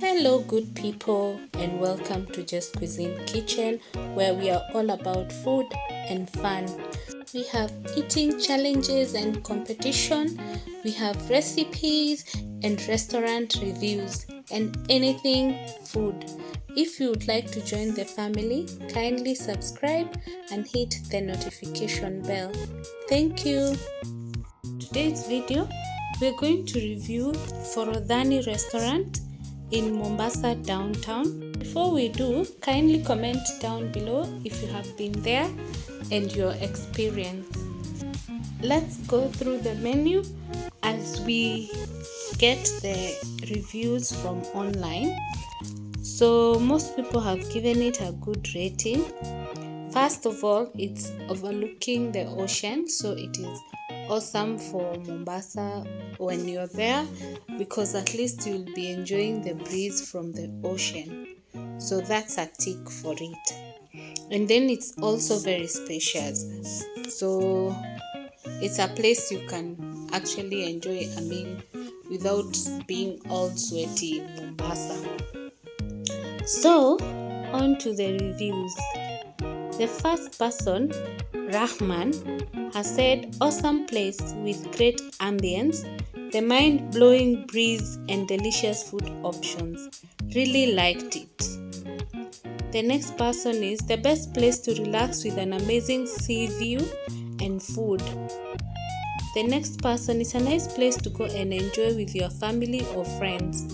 Hello, good people, and welcome to Just Cuisine Kitchen, where we are all about food and fun. We have eating challenges and competition, we have recipes and restaurant reviews, and anything food. If you would like to join the family, kindly subscribe and hit the notification bell. Thank you. Today's video, we're going to review Forodhani restaurant in Mombasa downtown. Before we do, kindly comment down below if you have been there and your experience. Let's go through the menu as we get the reviews from online. So most people have given it a good rating. First of all, it's overlooking the ocean, so it is awesome for Mombasa when you're there, because at least you'll be enjoying the breeze from the ocean. So that's a tick for it. And then it's also very spacious, so it's a place you can actually enjoy a meal without being all sweaty in Mombasa. So on to the reviews. The first person, Rahman, has said, awesome place with great ambience, the mind-blowing breeze and delicious food options. Really liked it. The next person is, the best place to relax with an amazing sea view and food. The next person is, a nice place to go and enjoy with your family or friends.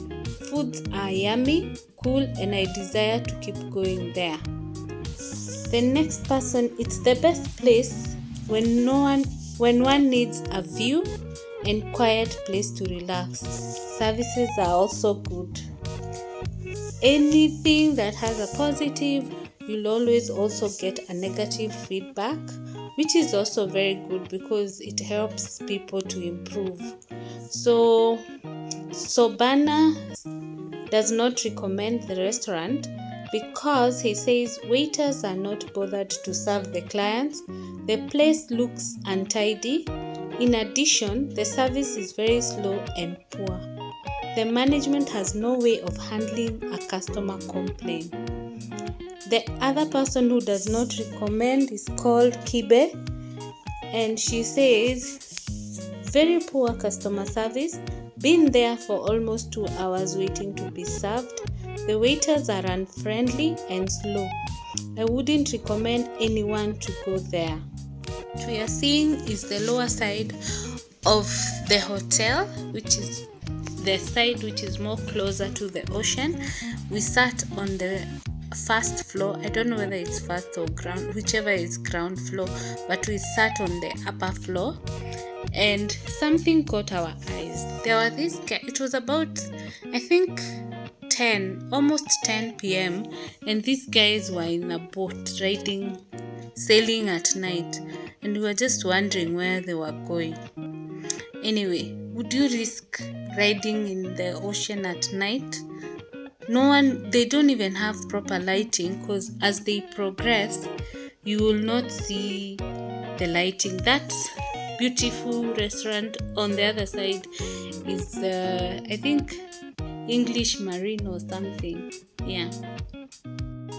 Foods are yummy, cool, and I desire to keep going there. The next person, it's the best place when one needs a view and quiet place to relax. Services are also good. Anything that has a positive, you'll always also get a negative feedback, which is also very good because it helps people to improve. So Bana does not recommend the restaurant because he says waiters are not bothered to serve the clients. The place looks untidy. In addition, the service is very slow and poor. The management has no way of handling a customer complaint. The other person who does not recommend is called Kibe, and she says very poor customer service. Been there for almost 2 hours waiting to be served. The waiters are unfriendly and slow. I wouldn't recommend anyone to go there. What we are seeing is the lower side of the hotel, which is the side which is more closer to the ocean. We sat on the first floor. I don't know whether it's first or ground, whichever is ground floor, but we sat on the upper floor and something caught our eyes. There were these guys. It was about, I think, almost 10 p.m. and these guys were in a boat sailing at night, and we were just wondering where they were going. Anyway, would you risk riding in the ocean at night? They don't even have proper lighting, because as they progress, you will not see the lighting. That beautiful restaurant on the other side is, I think, English Marine or something. Yeah.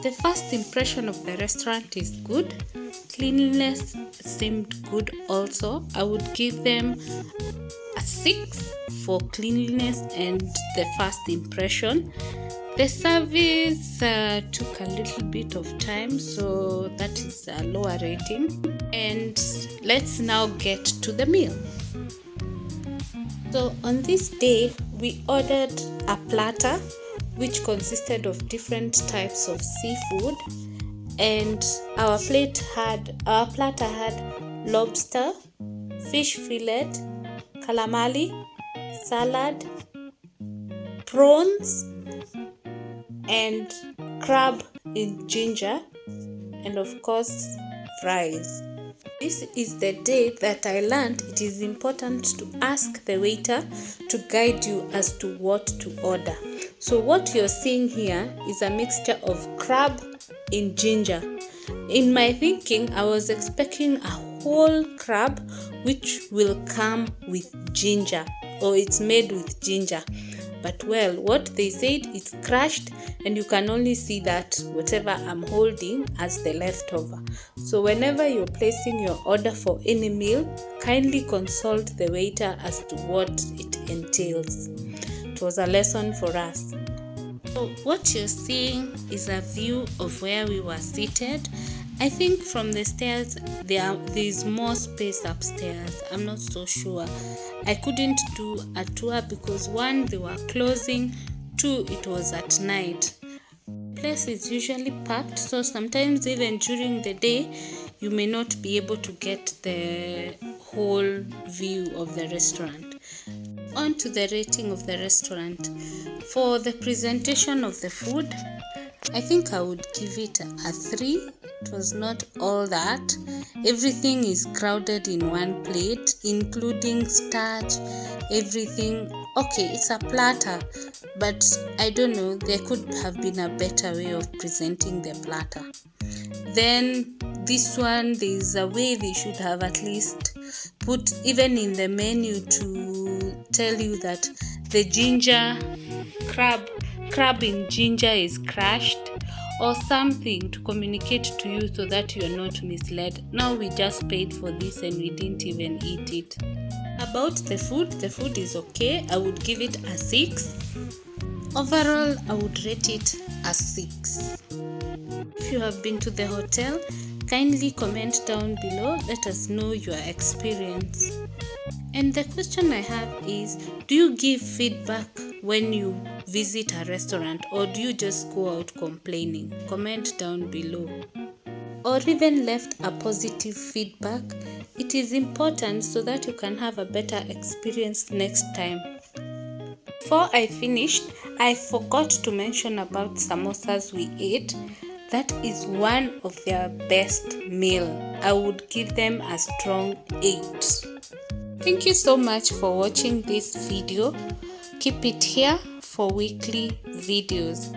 The first impression of the restaurant is good. Cleanliness seemed good also. I would give them a 6 for cleanliness and the first impression. The service took a little bit of time, so that is a lower rating. And let's now get to the meal. So on this day, we ordered a platter which consisted of different types of seafood, and our platter had lobster, fish fillet, calamari, salad, prawns, and crab in ginger, and of course fries. This is the day that I learned it is important to ask the waiter to guide you as to what to order. So what you're seeing here is a mixture of crab in ginger. In my thinking, I was expecting a whole crab which will come with ginger, or it's made with ginger. But well, what they said, it's crushed and you can only see that whatever I'm holding as the leftover. So whenever you're placing your order for any meal, kindly consult the waiter as to what it entails. It was a lesson for us. So what you're seeing is a view of where we were seated. I think from the stairs there's more space upstairs. I'm not so sure. I couldn't do a tour because one, they were closing, two, it was at night. The place is usually packed, so sometimes even during the day you may not be able to get the whole view of the restaurant. On to the rating of the restaurant. For the presentation of the food, I think I would give it a 3. It was not all that. Everything is crowded in one plate, including starch, everything. Okay, it's a platter, but I don't know, there could have been a better way of presenting the platter. Then this one, there's a way they should have at least put even in the menu to tell you that the ginger crab in ginger is crushed, or something to communicate to you so that you are not misled. Now we just paid for this and we didn't even eat it. About the food is okay. I would give it a 6. Overall, I would rate it a 6. If you have been to the hotel, kindly comment down below. Let us know your experience. And the question I have is, do you give feedback when you visit a restaurant, or do you just go out complaining? Comment down below. Or even left a positive feedback. It is important so that you can have a better experience next time. Before I finished, I forgot to mention about samosas we ate. That is one of their best meal. I would give them a strong 8. Thank you so much for watching this video. Keep it here for weekly videos.